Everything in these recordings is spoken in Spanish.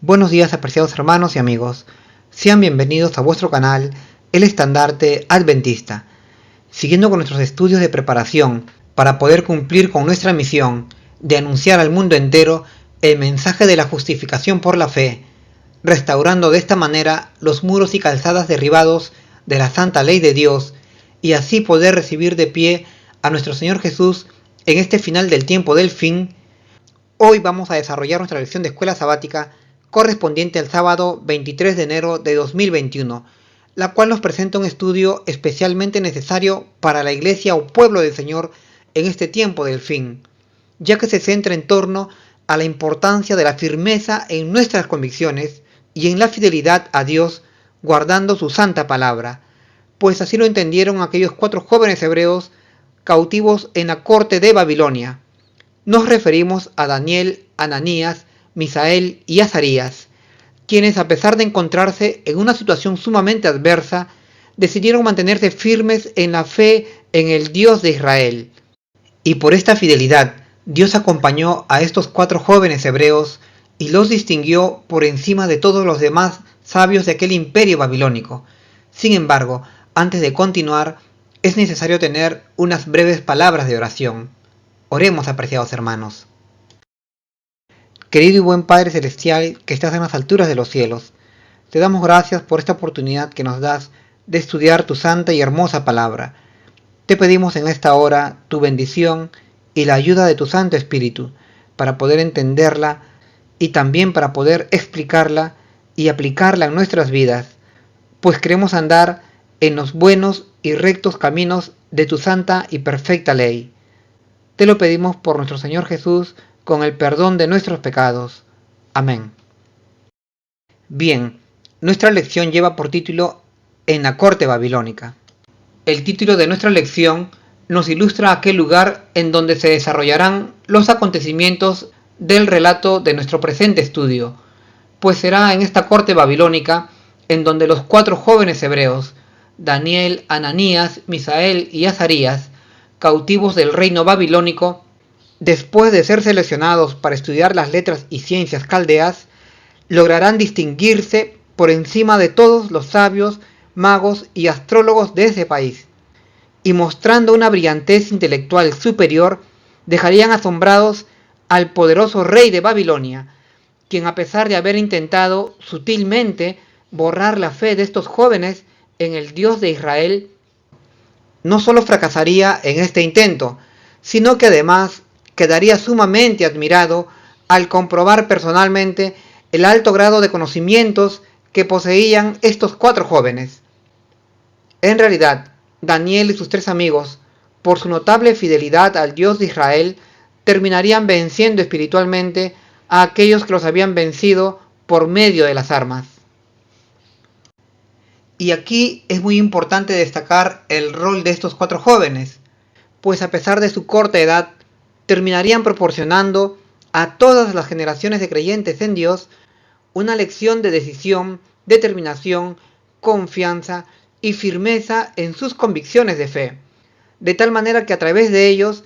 Buenos días, apreciados hermanos y amigos. Sean bienvenidos a vuestro canal, El Estandarte Adventista. Siguiendo con nuestros estudios de preparación para poder cumplir con nuestra misión de anunciar al mundo entero el mensaje de la justificación por la fe, restaurando de esta manera los muros y calzadas derribados de la santa ley de Dios, y así poder recibir de pie a nuestro Señor Jesús en este final del tiempo del fin. Hoy vamos a desarrollar nuestra lección de escuela sabática correspondiente al sábado 23 de enero de 2021, la cual nos presenta un estudio especialmente necesario para la Iglesia o pueblo del Señor en este tiempo del fin, ya que se centra en torno a la importancia de la firmeza en nuestras convicciones y en la fidelidad a Dios guardando su santa palabra, pues así lo entendieron aquellos 4 jóvenes hebreos cautivos en la corte de Babilonia. Nos referimos a Daniel, Ananías, Misael y Azarías, quienes a pesar de encontrarse en una situación sumamente adversa, decidieron mantenerse firmes en la fe en el Dios de Israel. Y por esta fidelidad, Dios acompañó a estos 4 jóvenes hebreos y los distinguió por encima de todos los demás sabios de aquel imperio babilónico. Sin embargo, antes de continuar, es necesario tener unas breves palabras de oración. Oremos, apreciados hermanos. Querido y buen Padre Celestial que estás en las alturas de los cielos, te damos gracias por esta oportunidad que nos das de estudiar tu santa y hermosa palabra. Te pedimos en esta hora tu bendición y la ayuda de tu Santo Espíritu para poder entenderla y también para poder explicarla y aplicarla en nuestras vidas, pues queremos andar en los buenos y rectos caminos de tu santa y perfecta ley. Te lo pedimos por nuestro Señor Jesús, con el perdón de nuestros pecados. Amén. Bien, nuestra lección lleva por título En la corte babilónica. El título de nuestra lección nos ilustra aquel lugar en donde se desarrollarán los acontecimientos del relato de nuestro presente estudio, pues será en esta corte babilónica en donde los 4 jóvenes hebreos, Daniel, Ananías, Misael y Azarías, cautivos del reino babilónico, después de ser seleccionados para estudiar las letras y ciencias caldeas, lograrán distinguirse por encima de todos los sabios, magos y astrólogos de ese país, y mostrando una brillantez intelectual superior, dejarían asombrados al poderoso rey de Babilonia, quien a pesar de haber intentado sutilmente borrar la fe de estos jóvenes en el Dios de Israel, no solo fracasaría en este intento, sino que además quedaría sumamente admirado al comprobar personalmente el alto grado de conocimientos que poseían estos 4 jóvenes. En realidad, Daniel y sus 3 amigos, por su notable fidelidad al Dios de Israel, terminarían venciendo espiritualmente a aquellos que los habían vencido por medio de las armas. Y aquí es muy importante destacar el rol de estos 4 jóvenes, pues a pesar de su corta edad, terminarían proporcionando a todas las generaciones de creyentes en Dios una lección de decisión, determinación, confianza y firmeza en sus convicciones de fe, de tal manera que a través de ellos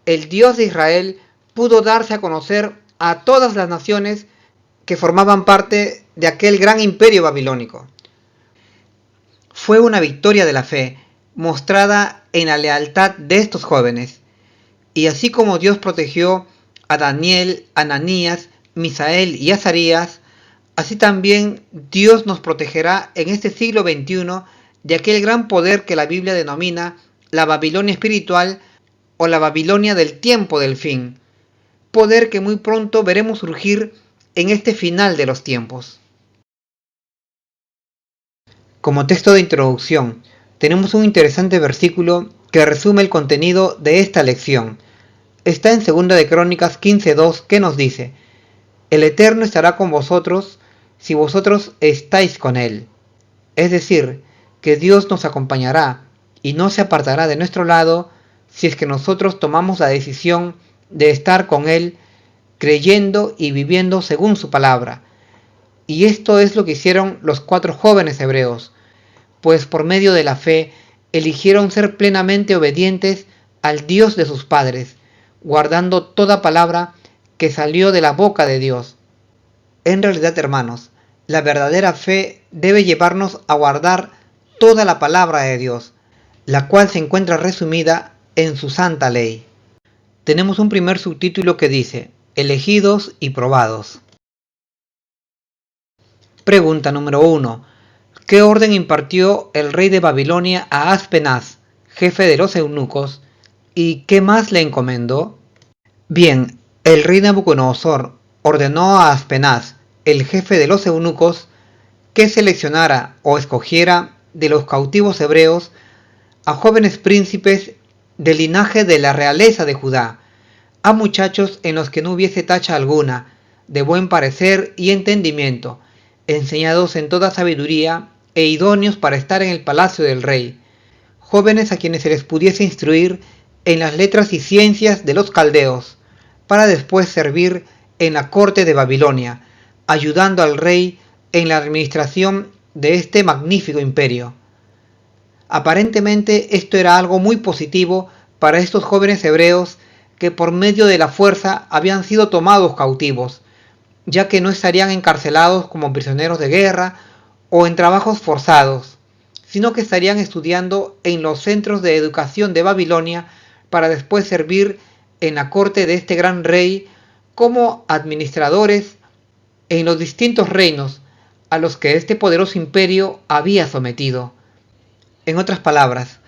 el Dios de Israel pudo darse a conocer a todas las naciones que formaban parte de aquel gran imperio babilónico. Fue una victoria de la fe, mostrada en la lealtad de estos jóvenes. Y así como Dios protegió a Daniel, Ananías, Misael y Azarías, así también Dios nos protegerá en este siglo XXI de aquel gran poder que la Biblia denomina la Babilonia espiritual o la Babilonia del tiempo del fin, poder que muy pronto veremos surgir en este final de los tiempos. Como texto de introducción, tenemos un interesante versículo que resume el contenido de esta lección. Está en 2 de Crónicas 15:2, que nos dice: El Eterno estará con vosotros si vosotros estáis con Él. Es decir, que Dios nos acompañará y no se apartará de nuestro lado si es que nosotros tomamos la decisión de estar con Él, creyendo y viviendo según su palabra. Y esto es lo que hicieron los 4 jóvenes hebreos, pues por medio de la fe eligieron ser plenamente obedientes al Dios de sus padres, guardando toda palabra que salió de la boca de Dios. En realidad, hermanos, la verdadera fe debe llevarnos a guardar toda la palabra de Dios, la cual se encuentra resumida en su santa ley. Tenemos un primer subtítulo que dice, elegidos y probados. Pregunta número 1. ¿Qué orden impartió el rey de Babilonia a Aspenaz, jefe de los eunucos, y qué más le encomendó? Bien, el rey Nabucodonosor ordenó a Aspenaz, el jefe de los eunucos, que seleccionara o escogiera de los cautivos hebreos a jóvenes príncipes del linaje de la realeza de Judá, a muchachos en los que no hubiese tacha alguna, de buen parecer y entendimiento, enseñados en toda sabiduría e idóneos para estar en el palacio del rey, jóvenes a quienes se les pudiese instruir en las letras y ciencias de los caldeos, para después servir en la corte de Babilonia, ayudando al rey en la administración de este magnífico imperio. Aparentemente esto era algo muy positivo para estos jóvenes hebreos que por medio de la fuerza habían sido tomados cautivos, ya que no estarían encarcelados como prisioneros de guerra o en trabajos forzados, sino que estarían estudiando en los centros de educación de Babilonia para después servir en la corte de este gran rey como administradores en los distintos reinos a los que este poderoso imperio había sometido. En otras palabras,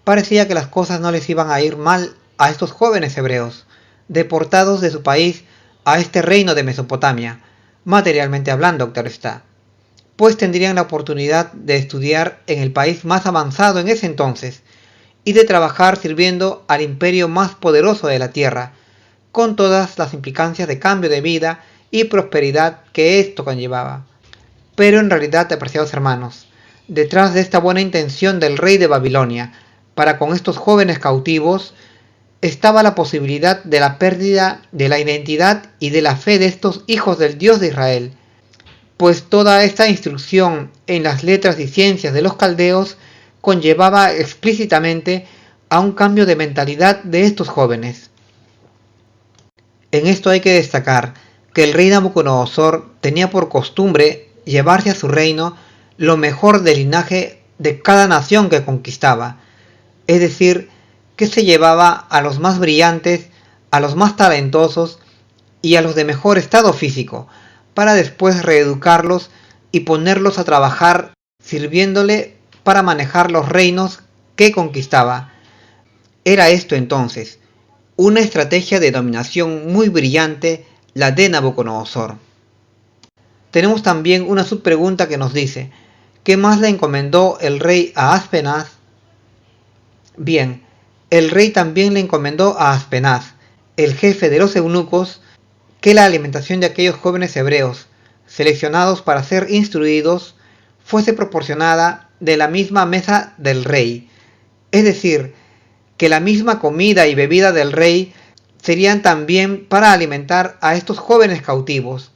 parecía que las cosas no les iban a ir mal a estos jóvenes hebreos, deportados de su país a este reino de Mesopotamia, materialmente hablando, claro está, pues tendrían la oportunidad de estudiar en el país más avanzado en ese entonces y de trabajar sirviendo al imperio más poderoso de la tierra, con todas las implicancias de cambio de vida y prosperidad que esto conllevaba. Pero en realidad, apreciados hermanos, detrás de esta buena intención del rey de Babilonia para con estos jóvenes cautivos, estaba la posibilidad de la pérdida de la identidad y de la fe de estos hijos del Dios de Israel, pues toda esta instrucción en las letras y ciencias de los caldeos conllevaba explícitamente a un cambio de mentalidad de estos jóvenes. En esto hay que destacar que el rey Nabucodonosor tenía por costumbre llevarse a su reino lo mejor del linaje de cada nación que conquistaba, es decir, que se llevaba a los más brillantes, a los más talentosos y a los de mejor estado físico, para después reeducarlos y ponerlos a trabajar sirviéndole para manejar los reinos que conquistaba. Era esto entonces una estrategia de dominación muy brillante, la de Nabucodonosor. Tenemos también una subpregunta que nos dice, ¿qué más le encomendó el rey a Aspenaz? Bien, el rey también le encomendó a Aspenaz, el jefe de los eunucos, que la alimentación de aquellos jóvenes hebreos, seleccionados para ser instruidos, fuese proporcionada de la misma mesa del rey, es decir, que la misma comida y bebida del rey serían también para alimentar a estos jóvenes cautivos.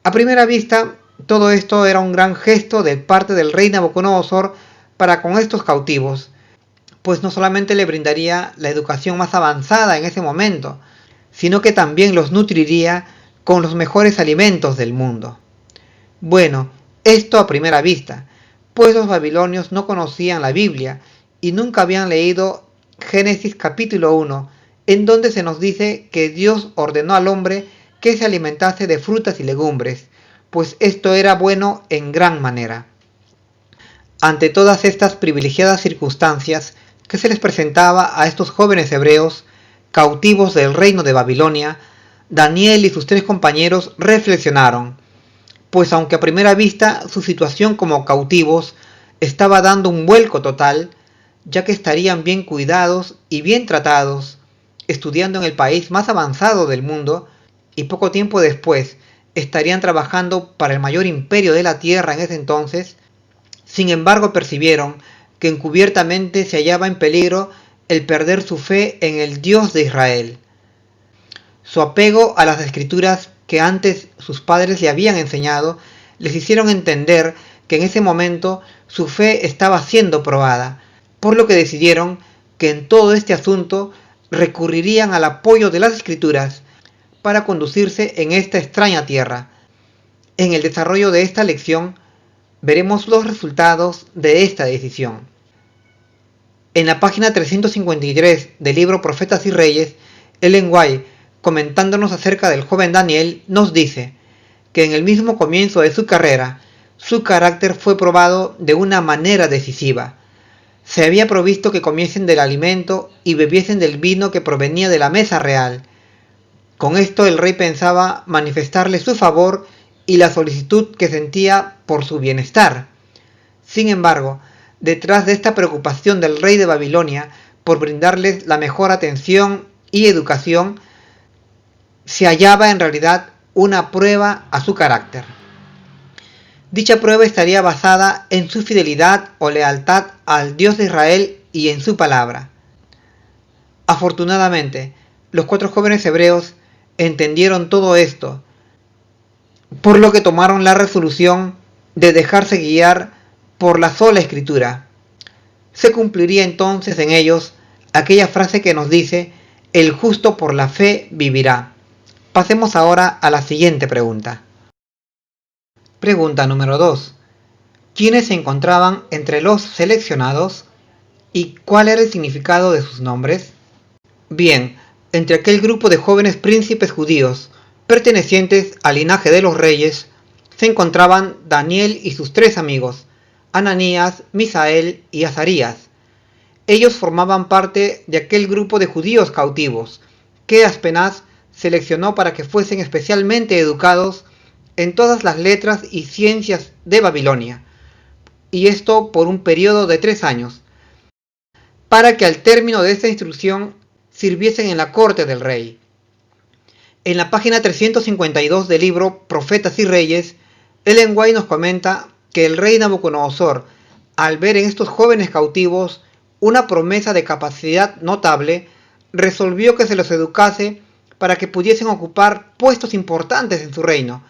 A primera vista, todo esto era un gran gesto de parte del rey Nabucodonosor para con estos cautivos, pues no solamente le brindaría la educación más avanzada en ese momento, sino que también los nutriría con los mejores alimentos del mundo. Bueno, esto a primera vista, pues los babilonios no conocían la Biblia y nunca habían leído Génesis capítulo 1, en donde se nos dice que Dios ordenó al hombre que se alimentase de frutas y legumbres, pues esto era bueno en gran manera. Ante todas estas privilegiadas circunstancias que se les presentaba a estos jóvenes hebreos, cautivos del reino de Babilonia, Daniel y sus 3 compañeros reflexionaron, pues aunque a primera vista su situación como cautivos estaba dando un vuelco total, ya que estarían bien cuidados y bien tratados, estudiando en el país más avanzado del mundo, y poco tiempo después estarían trabajando para el mayor imperio de la tierra en ese entonces, sin embargo percibieron que encubiertamente se hallaba en peligro el perder su fe en el Dios de Israel. Su apego a las escrituras que antes sus padres le habían enseñado les hicieron entender que en ese momento su fe estaba siendo probada, por lo que decidieron que en todo este asunto recurrirían al apoyo de las escrituras para conducirse en esta extraña tierra. En el desarrollo de esta lección veremos los resultados de esta decisión. En la página 353 del libro Profetas y Reyes, Ellen White, comentándonos acerca del joven Daniel, nos dice que en el mismo comienzo de su carrera, su carácter fue probado de una manera decisiva. Se había provisto que comiesen del alimento y bebiesen del vino que provenía de la mesa real. Con esto el rey pensaba manifestarle su favor y la solicitud que sentía por su bienestar. Sin embargo, detrás de esta preocupación del rey de Babilonia por brindarles la mejor atención y educación, se hallaba en realidad una prueba a su carácter. Dicha prueba estaría basada en su fidelidad o lealtad al Dios de Israel y en su palabra. Afortunadamente, los 4 jóvenes hebreos entendieron todo esto, por lo que tomaron la resolución de dejarse guiar por la sola escritura. Se cumpliría entonces en ellos aquella frase que nos dice: el justo por la fe vivirá. Pasemos ahora a la siguiente pregunta. Pregunta número 2. ¿Quiénes se encontraban entre los seleccionados y cuál era el significado de sus nombres? Bien, entre aquel grupo de jóvenes príncipes judíos pertenecientes al linaje de los reyes se encontraban Daniel y sus 3 amigos, Ananías, Misael y Azarías. Ellos formaban parte de aquel grupo de judíos cautivos que Aspenaz seleccionó para que fuesen especialmente educados en todas las letras y ciencias de Babilonia, y esto por un periodo de 3 años, para que al término de esta instrucción sirviesen en la corte del rey. En la página 352 del libro Profetas y Reyes, Ellen White nos comenta que el rey Nabucodonosor, al ver en estos jóvenes cautivos una promesa de capacidad notable, resolvió que se los educase para que pudiesen ocupar puestos importantes en su reino,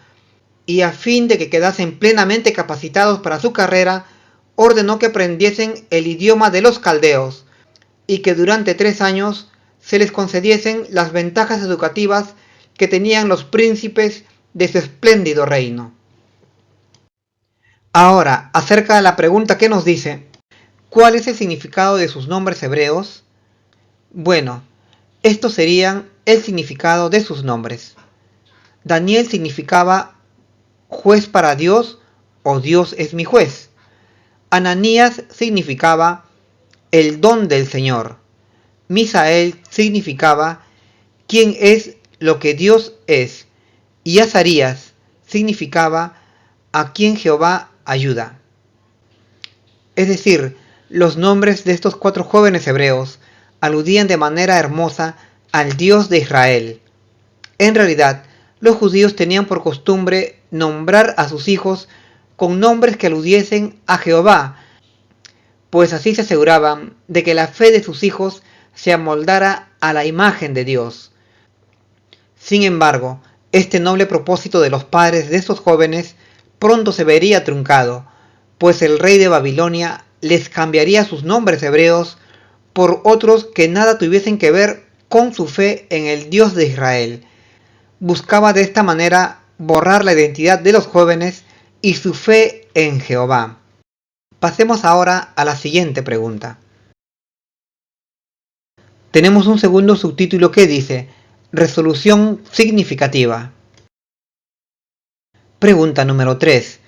y a fin de que quedasen plenamente capacitados para su carrera, ordenó que aprendiesen el idioma de los caldeos, y que durante 3 años se les concediesen las ventajas educativas que tenían los príncipes de su espléndido reino. Ahora, acerca de la pregunta que nos dice: ¿cuál es el significado de sus nombres hebreos? Bueno, estos serían el significado de sus nombres. Daniel significaba juez para Dios o Dios es mi juez. Ananías significaba el don del Señor. Misael significaba quién es lo que Dios es. Y Azarías significaba a quien Jehová ayuda. Es decir, los nombres de estos 4 jóvenes hebreos aludían de manera hermosa al Dios de Israel. En realidad, los judíos tenían por costumbre nombrar a sus hijos con nombres que aludiesen a Jehová, pues así se aseguraban de que la fe de sus hijos se amoldara a la imagen de Dios. Sin embargo, este noble propósito de los padres de estos jóvenes pronto se vería truncado, pues el rey de Babilonia les cambiaría sus nombres hebreos por otros que nada tuviesen que ver con su fe en el Dios de Israel. Buscaba de esta manera borrar la identidad de los jóvenes y su fe en Jehová. Pasemos ahora a la siguiente pregunta. Tenemos un segundo subtítulo que dice: resolución significativa. Pregunta número 3.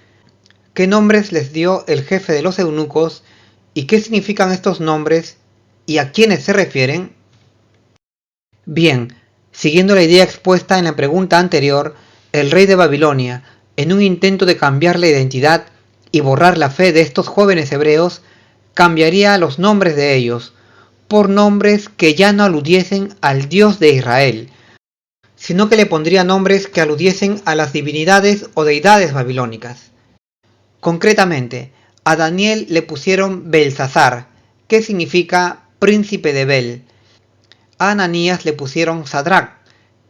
¿Qué nombres les dio el jefe de los eunucos y qué significan estos nombres y a quiénes se refieren? Bien, siguiendo la idea expuesta en la pregunta anterior, el rey de Babilonia, en un intento de cambiar la identidad y borrar la fe de estos jóvenes hebreos, cambiaría los nombres de ellos por nombres que ya no aludiesen al Dios de Israel, sino que le pondría nombres que aludiesen a las divinidades o deidades babilónicas. Concretamente, a Daniel le pusieron Belsasar, que significa príncipe de Bel. A Ananías le pusieron Sadrach,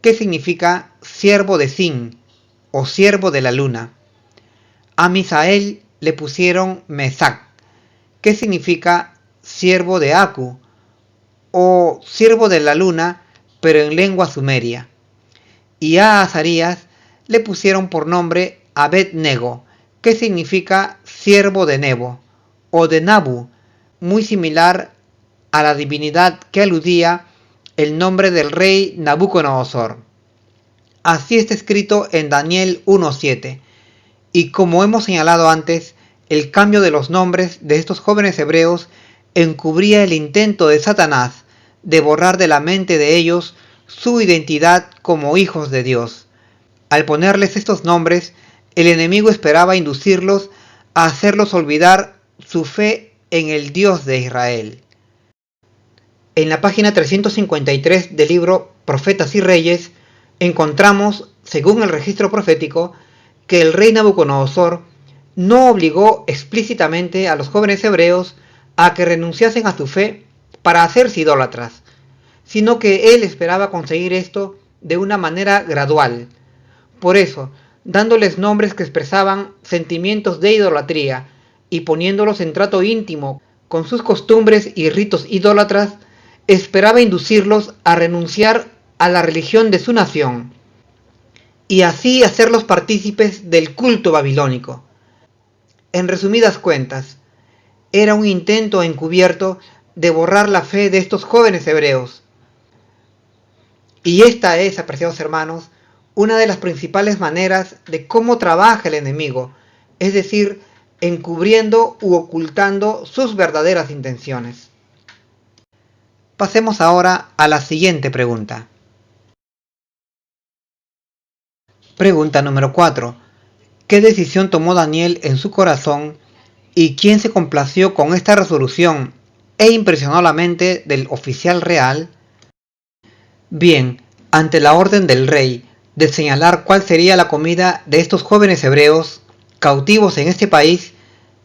que significa siervo de Sin, o siervo de la luna. A Misael le pusieron Mesac, que significa siervo de Aku, o siervo de la luna, pero en lengua sumeria. y a Azarías le pusieron por nombre Abed-Nego, que significa siervo de Nebo, o de Nabu, muy similar a la divinidad que aludía el nombre del rey Nabucodonosor. Así está escrito en Daniel 1:7, y como hemos señalado antes, el cambio de los nombres de estos jóvenes hebreos encubría el intento de Satanás de borrar de la mente de ellos su identidad como hijos de Dios. Al ponerles estos nombres, el enemigo esperaba inducirlos a hacerlos olvidar su fe en el Dios de Israel. En la página 353 del libro Profetas y Reyes, encontramos, según el registro profético, que el rey Nabucodonosor no obligó explícitamente a los jóvenes hebreos a que renunciasen a su fe para hacerse idólatras, sino que él esperaba conseguir esto de una manera gradual. Por eso, dándoles nombres que expresaban sentimientos de idolatría y poniéndolos en trato íntimo con sus costumbres y ritos idólatras, esperaba inducirlos a renunciar a la religión de su nación y así hacerlos partícipes del culto babilónico. En resumidas cuentas, era un intento encubierto de borrar la fe de estos jóvenes hebreos. Y esta es, apreciados hermanos, una de las principales maneras de cómo trabaja el enemigo, es decir, encubriendo u ocultando sus verdaderas intenciones. Pasemos ahora a la siguiente pregunta. Pregunta número 4. ¿Qué decisión tomó Daniel en su corazón y quién se complació con esta resolución e impresionó la mente del oficial real? Bien, ante la orden del rey de señalar cuál sería la comida de estos jóvenes hebreos cautivos en este país,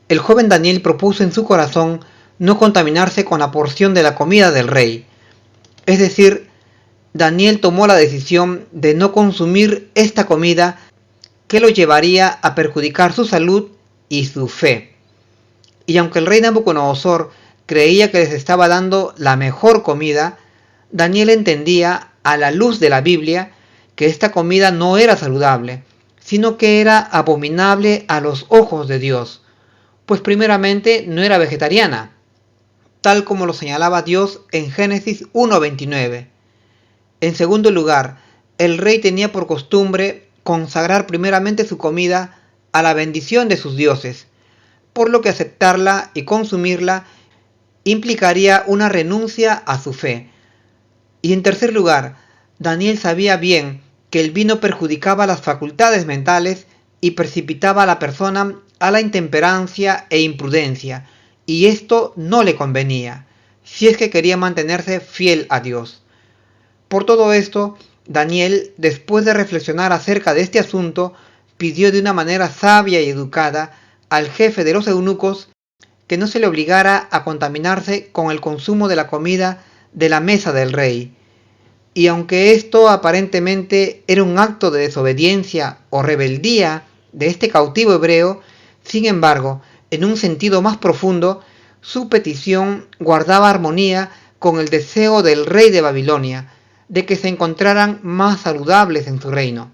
el joven Daniel propuso en su corazón no contaminarse con la porción de la comida del rey. Es decir, Daniel tomó la decisión de no consumir esta comida que lo llevaría a perjudicar su salud y su fe. Y aunque el rey Nabucodonosor creía que les estaba dando la mejor comida, Daniel entendía, a la luz de la Biblia, que esta comida no era saludable, sino que era abominable a los ojos de Dios, pues primeramente no era vegetariana, tal como lo señalaba Dios en Génesis 1:29. En segundo lugar, el rey tenía por costumbre consagrar primeramente su comida a la bendición de sus dioses, por lo que aceptarla y consumirla implicaría una renuncia a su fe. Y en tercer lugar, Daniel sabía bien que el vino perjudicaba las facultades mentales y precipitaba a la persona a la intemperancia e imprudencia, y esto no le convenía, si es que quería mantenerse fiel a Dios. Por todo esto, Daniel, después de reflexionar acerca de este asunto, pidió de una manera sabia y educada al jefe de los eunucos que no se le obligara a contaminarse con el consumo de la comida de la mesa del rey. Y aunque esto aparentemente era un acto de desobediencia o rebeldía de este cautivo hebreo, sin embargo, en un sentido más profundo, su petición guardaba armonía con el deseo del rey de Babilonia, de que se encontraran más saludables en su reino.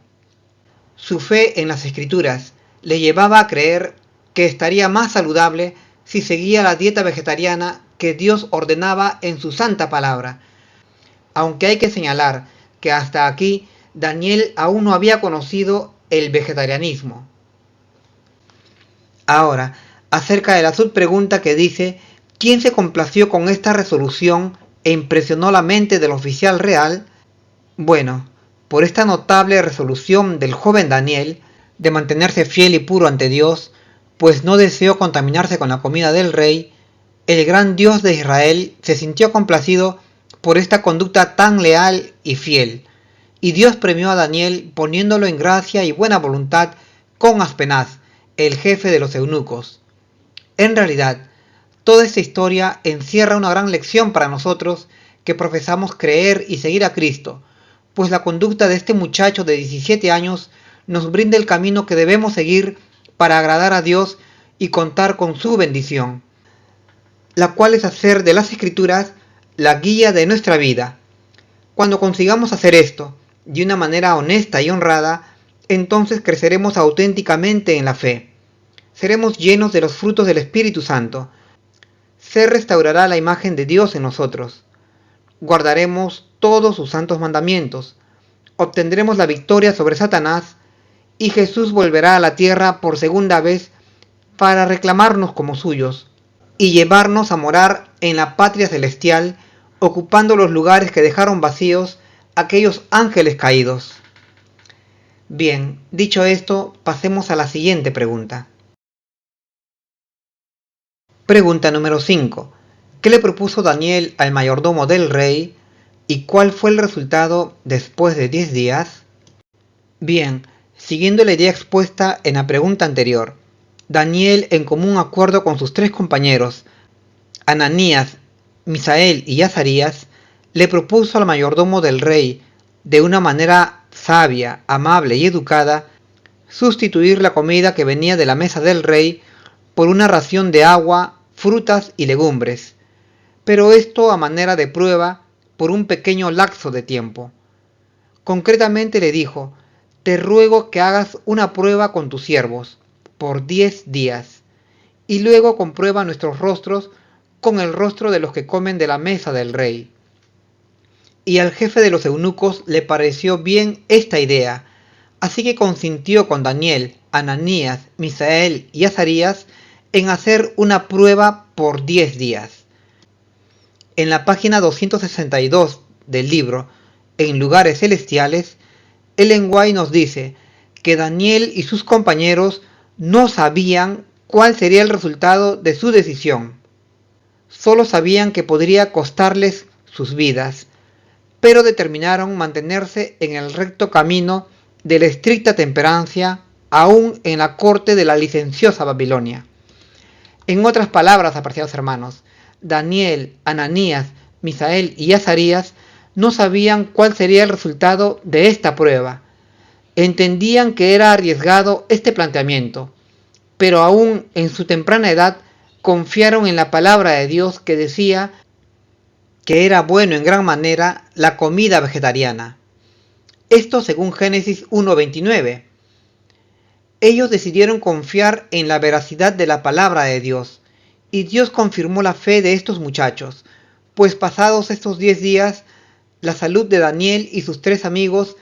Su fe en las escrituras le llevaba a creer que estaría más saludable si seguía la dieta vegetariana que Dios ordenaba en su santa palabra. Aunque hay que señalar que hasta aquí Daniel aún no había conocido el vegetarianismo. Ahora, acerca de la subpregunta que dice ¿quién se complació con esta resolución e impresionó la mente del oficial real? Bueno, por esta notable resolución del joven Daniel de mantenerse fiel y puro ante Dios, pues no deseó contaminarse con la comida del rey, el gran Dios de Israel se sintió complacido por esta conducta tan leal y fiel, y Dios premió a Daniel poniéndolo en gracia y buena voluntad con Aspenaz, el jefe de los eunucos. En realidad, toda esta historia encierra una gran lección para nosotros que profesamos creer y seguir a Cristo, pues la conducta de este muchacho de 17 años nos brinda el camino que debemos seguir para agradar a Dios y contar con su bendición, la cual es hacer de las Escrituras la guía de nuestra vida. Cuando consigamos hacer esto, de una manera honesta y honrada, entonces creceremos auténticamente en la fe. Seremos llenos de los frutos del Espíritu Santo. Se restaurará la imagen de Dios en nosotros. Guardaremos todos sus santos mandamientos. Obtendremos la victoria sobre Satanás y Jesús volverá a la tierra por segunda vez para reclamarnos como suyos y llevarnos a morar en la patria celestial, ocupando los lugares que dejaron vacíos aquellos ángeles caídos. Bien, dicho esto, pasemos a la siguiente pregunta. Pregunta número 5. ¿Qué le propuso Daniel al mayordomo del rey y cuál fue el resultado después de 10 días? Bien, siguiendo la idea expuesta en la pregunta anterior, Daniel, en común acuerdo con sus 3 compañeros, Ananías, Misael y Azarías, le propuso al mayordomo del rey, de una manera sabia, amable y educada, sustituir la comida que venía de la mesa del rey por una ración de agua, frutas y legumbres, pero esto a manera de prueba por un pequeño lapso de tiempo. Concretamente le dijo: te ruego que hagas una prueba con tus siervos, por 10 días, y luego comprueba nuestros rostros con el rostro de los que comen de la mesa del rey. Y al jefe de los eunucos le pareció bien esta idea, así que consintió con Daniel, Ananías, Misael y Azarías en hacer una prueba por 10 días. En la página 262 del libro, En lugares celestiales, Ellen White nos dice que Daniel y sus compañeros no sabían cuál sería el resultado de su decisión. Solo sabían que podría costarles sus vidas, pero determinaron mantenerse en el recto camino de la estricta temperancia, aún en la corte de la licenciosa Babilonia. En otras palabras, apreciados hermanos, Daniel, Ananías, Misael y Azarías no sabían cuál sería el resultado de esta prueba. Entendían que era arriesgado este planteamiento, pero aún en su temprana edad confiaron en la palabra de Dios que decía que era bueno en gran manera la comida vegetariana. Esto según Génesis 1:29. Ellos decidieron confiar en la veracidad de la palabra de Dios, y Dios confirmó la fe de estos muchachos, pues pasados estos 10 días, la salud de Daniel y sus 3 amigos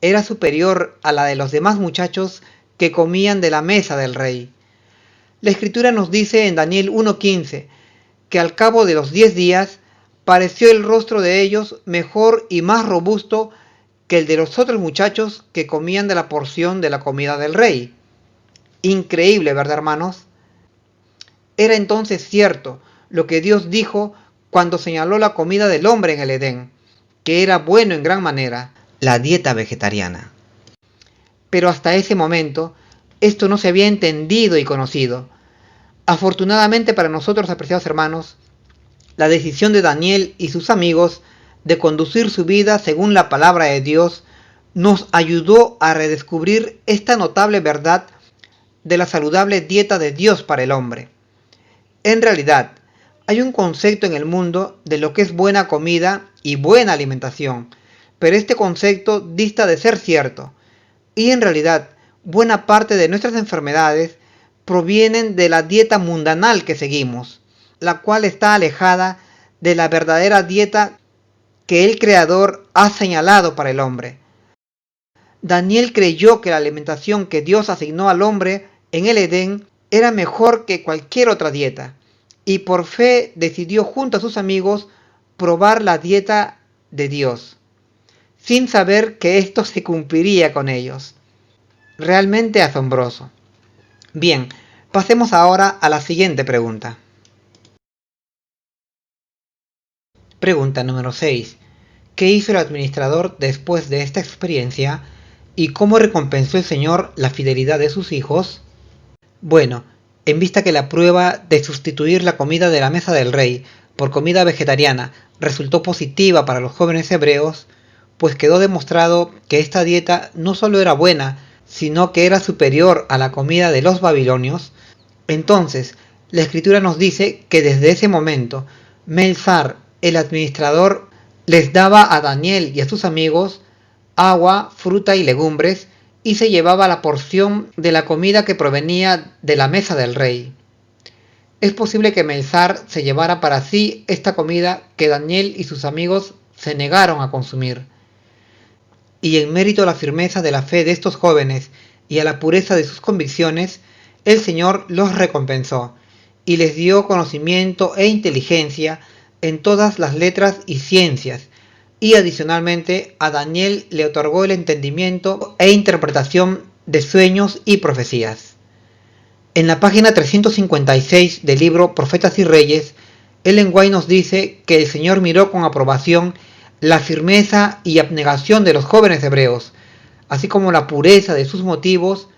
era superior a la de los demás muchachos que comían de la mesa del rey. La escritura nos dice en Daniel 1:15 que al cabo de los 10 días pareció el rostro de ellos mejor y más robusto que el de los otros muchachos que comían de la porción de la comida del rey. Increíble, ¿verdad, hermanos? Era entonces cierto lo que Dios dijo cuando señaló la comida del hombre en el Edén, que era bueno en gran manera, la dieta vegetariana. Pero hasta ese momento, esto no se había entendido y conocido. Afortunadamente para nosotros, apreciados hermanos, la decisión de Daniel y sus amigos de conducir su vida según la palabra de Dios nos ayudó a redescubrir esta notable verdad de la saludable dieta de Dios para el hombre. En realidad, hay un concepto en el mundo de lo que es buena comida y buena alimentación, pero este concepto dista de ser cierto, y en realidad buena parte de nuestras enfermedades provienen de la dieta mundanal que seguimos, la cual está alejada de la verdadera dieta que el Creador ha señalado para el hombre. Daniel creyó que la alimentación que Dios asignó al hombre en el Edén era mejor que cualquier otra dieta, y por fe decidió junto a sus amigos probar la dieta de Dios, sin saber que esto se cumpliría con ellos. Realmente asombroso. Bien, pasemos ahora a la siguiente pregunta. Pregunta número 6. ¿Qué hizo el administrador después de esta experiencia y cómo recompensó el Señor la fidelidad de sus hijos? Bueno, en vista que la prueba de sustituir la comida de la mesa del rey por comida vegetariana resultó positiva para los jóvenes hebreos, pues quedó demostrado que esta dieta no solo era buena, sino que era superior a la comida de los babilonios, entonces la escritura nos dice que desde ese momento Melzar, el administrador, les daba a Daniel y a sus amigos agua, fruta y legumbres, y se llevaba la porción de la comida que provenía de la mesa del rey. Es posible que Melzar se llevara para sí esta comida que Daniel y sus amigos se negaron a consumir. Y en mérito a la firmeza de la fe de estos jóvenes y a la pureza de sus convicciones, el Señor los recompensó y les dio conocimiento e inteligencia en todas las letras y ciencias, y adicionalmente a Daniel le otorgó el entendimiento e interpretación de sueños y profecías. En la página 356 del libro Profetas y Reyes, Ellen White nos dice que el Señor miró con aprobación la firmeza y abnegación de los jóvenes hebreos, así como la pureza de sus motivos,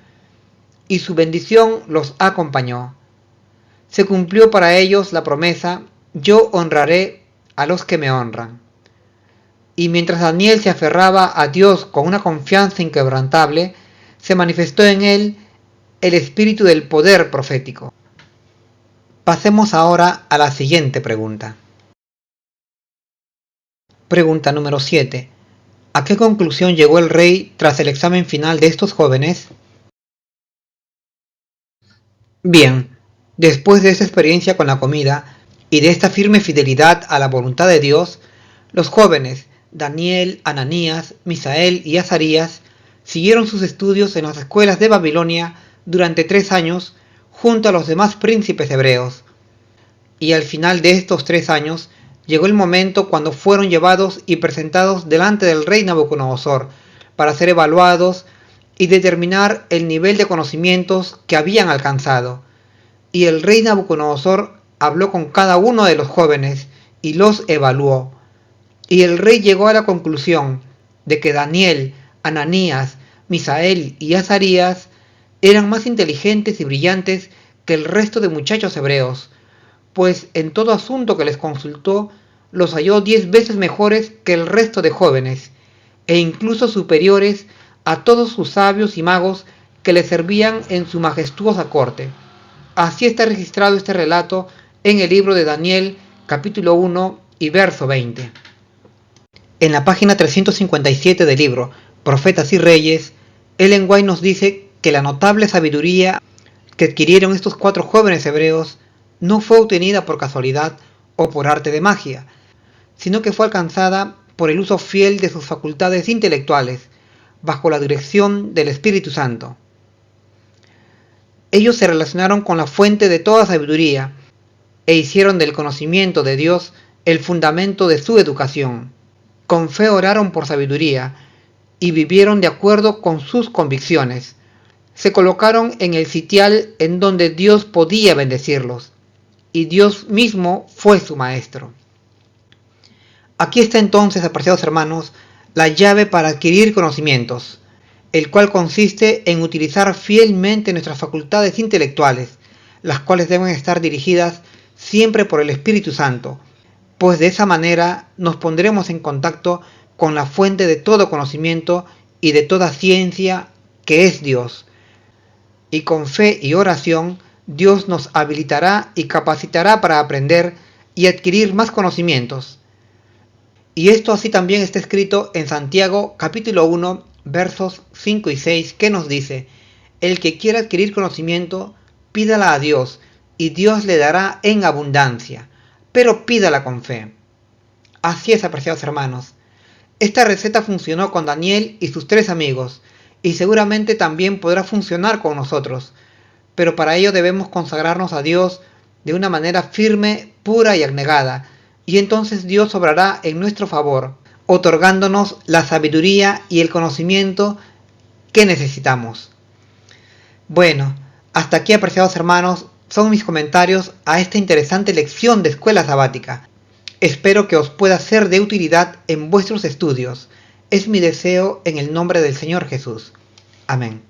y su bendición los acompañó. Se cumplió para ellos la promesa: yo honraré a los que me honran. Y mientras Daniel se aferraba a Dios con una confianza inquebrantable, se manifestó en él el espíritu del poder profético. Pasemos ahora a la siguiente pregunta. Pregunta número 7. ¿A qué conclusión llegó el rey tras el examen final de estos jóvenes? Bien, después de esta experiencia con la comida y de esta firme fidelidad a la voluntad de Dios, los jóvenes Daniel, Ananías, Misael y Azarías siguieron sus estudios en las escuelas de Babilonia durante 3 años junto a los demás príncipes hebreos. Y al final de estos 3 años llegó el momento cuando fueron llevados y presentados delante del rey Nabucodonosor para ser evaluados y determinar el nivel de conocimientos que habían alcanzado. Y el rey Nabucodonosor habló con cada uno de los jóvenes y los evaluó. Y el rey llegó a la conclusión de que Daniel, Ananías, Misael y Azarías eran más inteligentes y brillantes que el resto de muchachos hebreos, pues en todo asunto que les consultó los halló 10 veces mejores que el resto de jóvenes, e incluso superiores a todos sus sabios y magos que le servían en su majestuosa corte. Así está registrado este relato en el libro de Daniel, capítulo 1 y verso 20. En la página 357 del libro Profetas y Reyes, Ellen White nos dice que la notable sabiduría que adquirieron estos 4 jóvenes hebreos no fue obtenida por casualidad o por arte de magia, sino que fue alcanzada por el uso fiel de sus facultades intelectuales, bajo la dirección del Espíritu Santo. Ellos se relacionaron con la fuente de toda sabiduría e hicieron del conocimiento de Dios el fundamento de su educación. Con fe oraron por sabiduría y vivieron de acuerdo con sus convicciones. Se colocaron en el sitial en donde Dios podía bendecirlos, y Dios mismo fue su maestro. Aquí está entonces, apreciados hermanos, la llave para adquirir conocimientos, el cual consiste en utilizar fielmente nuestras facultades intelectuales, las cuales deben estar dirigidas siempre por el Espíritu Santo, pues de esa manera nos pondremos en contacto con la fuente de todo conocimiento y de toda ciencia, que es Dios. Y con fe y oración, Dios nos habilitará y capacitará para aprender y adquirir más conocimientos. Y esto así también está escrito en Santiago capítulo 1, versos 5 y 6, que nos dice: el que quiera adquirir conocimiento, pídala a Dios, y Dios le dará en abundancia, pero pídala con fe. Así es, apreciados hermanos. Esta receta funcionó con Daniel y sus 3 amigos, y seguramente también podrá funcionar con nosotros, pero para ello debemos consagrarnos a Dios de una manera firme, pura y abnegada, y entonces Dios obrará en nuestro favor, otorgándonos la sabiduría y el conocimiento que necesitamos. Bueno, hasta aquí, apreciados hermanos, son mis comentarios a esta interesante lección de escuela sabática. Espero que os pueda ser de utilidad en vuestros estudios. Es mi deseo en el nombre del Señor Jesús. Amén.